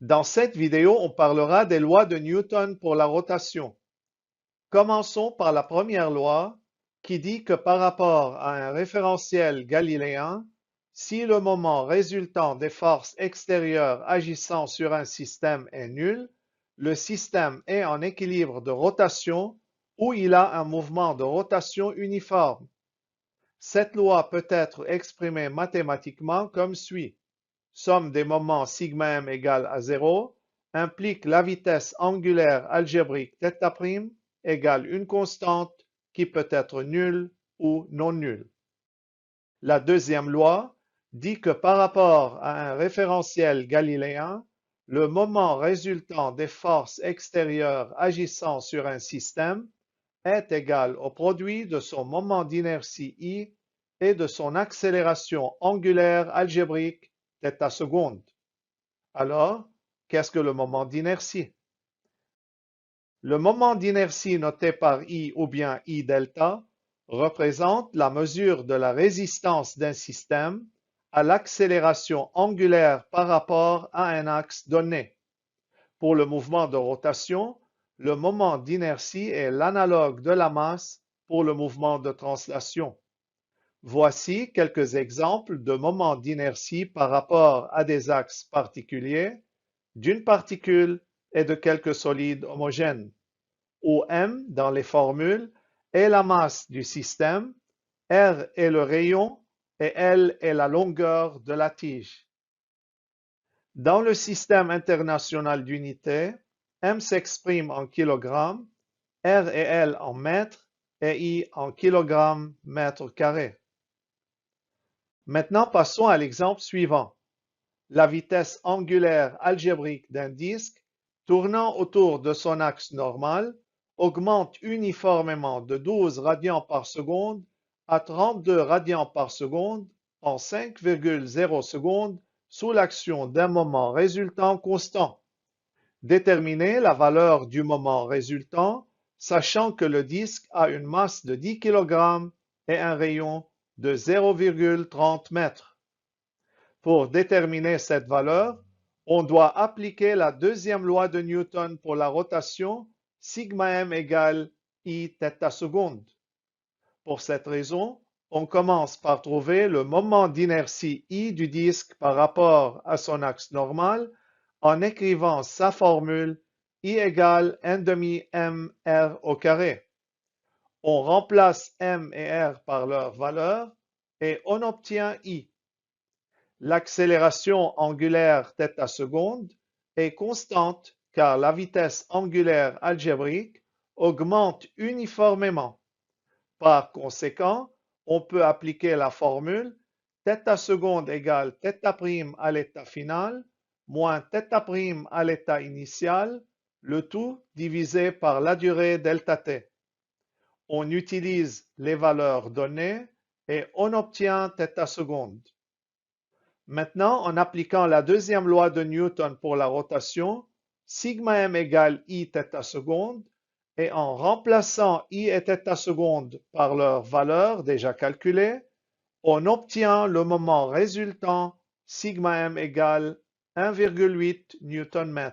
Dans cette vidéo, on parlera des lois de Newton pour la rotation. Commençons par la première loi qui dit que par rapport à un référentiel galiléen, si le moment résultant des forces extérieures agissant sur un système est nul, le système est en équilibre de rotation ou il a un mouvement de rotation uniforme. Cette loi peut être exprimée mathématiquement comme suit. Somme des moments σm égale à 0 implique la vitesse angulaire algébrique θ' égale une constante qui peut être nulle ou non nulle. La deuxième loi dit que par rapport à un référentiel galiléen, le moment résultant des forces extérieures agissant sur un système est égal au produit de son moment d'inertie I et de son accélération angulaire algébrique θ². Alors, qu'est-ce que le moment d'inertie? Le moment d'inertie noté par I ou bien I delta représente la mesure de la résistance d'un système à l'accélération angulaire par rapport à un axe donné. Pour le mouvement de rotation, le moment d'inertie est l'analogue de la masse pour le mouvement de translation. Voici quelques exemples de moments d'inertie par rapport à des axes particuliers d'une particule et de quelques solides homogènes, où m dans les formules est la masse du système, r est le rayon et L est la longueur de la tige. Dans le système international d'unités, m s'exprime en kilogrammes, r et L en mètres et I en kilogrammes mètres carrés. Maintenant, passons à l'exemple suivant. La vitesse angulaire algébrique d'un disque tournant autour de son axe normal augmente uniformément de 12 radians par seconde à 32 radians par seconde en 5,0 secondes sous l'action d'un moment résultant constant. Déterminez la valeur du moment résultant, sachant que le disque a une masse de 10 kg et un rayon de 0,30 mètres. Pour déterminer cette valeur, on doit appliquer la deuxième loi de Newton pour la rotation, σm égale I θ². Pour cette raison, on commence par trouver le moment d'inertie I du disque par rapport à son axe normal en écrivant sa formule I égale 1/2 mr au carré. On remplace m et r par leurs valeurs et on obtient I. L'accélération angulaire θ² est constante car la vitesse angulaire algébrique augmente uniformément. Par conséquent, on peut appliquer la formule θ² égale θ' à l'état final moins θ' à l'état initial, le tout divisé par la durée ΔT. On utilise les valeurs données et on obtient θ². Maintenant, en appliquant la deuxième loi de Newton pour la rotation, σm égale I θ² et en remplaçant I et θ² par leurs valeurs déjà calculées, on obtient le moment résultant σm égale 1,8 Nm.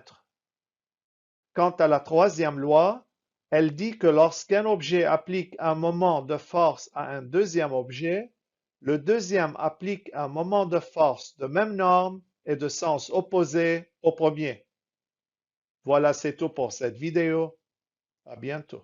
Quant à la troisième loi, elle dit que lorsqu'un objet applique un moment de force à un deuxième objet, le deuxième applique un moment de force de même norme et de sens opposé au premier. Voilà, c'est tout pour cette vidéo. À bientôt.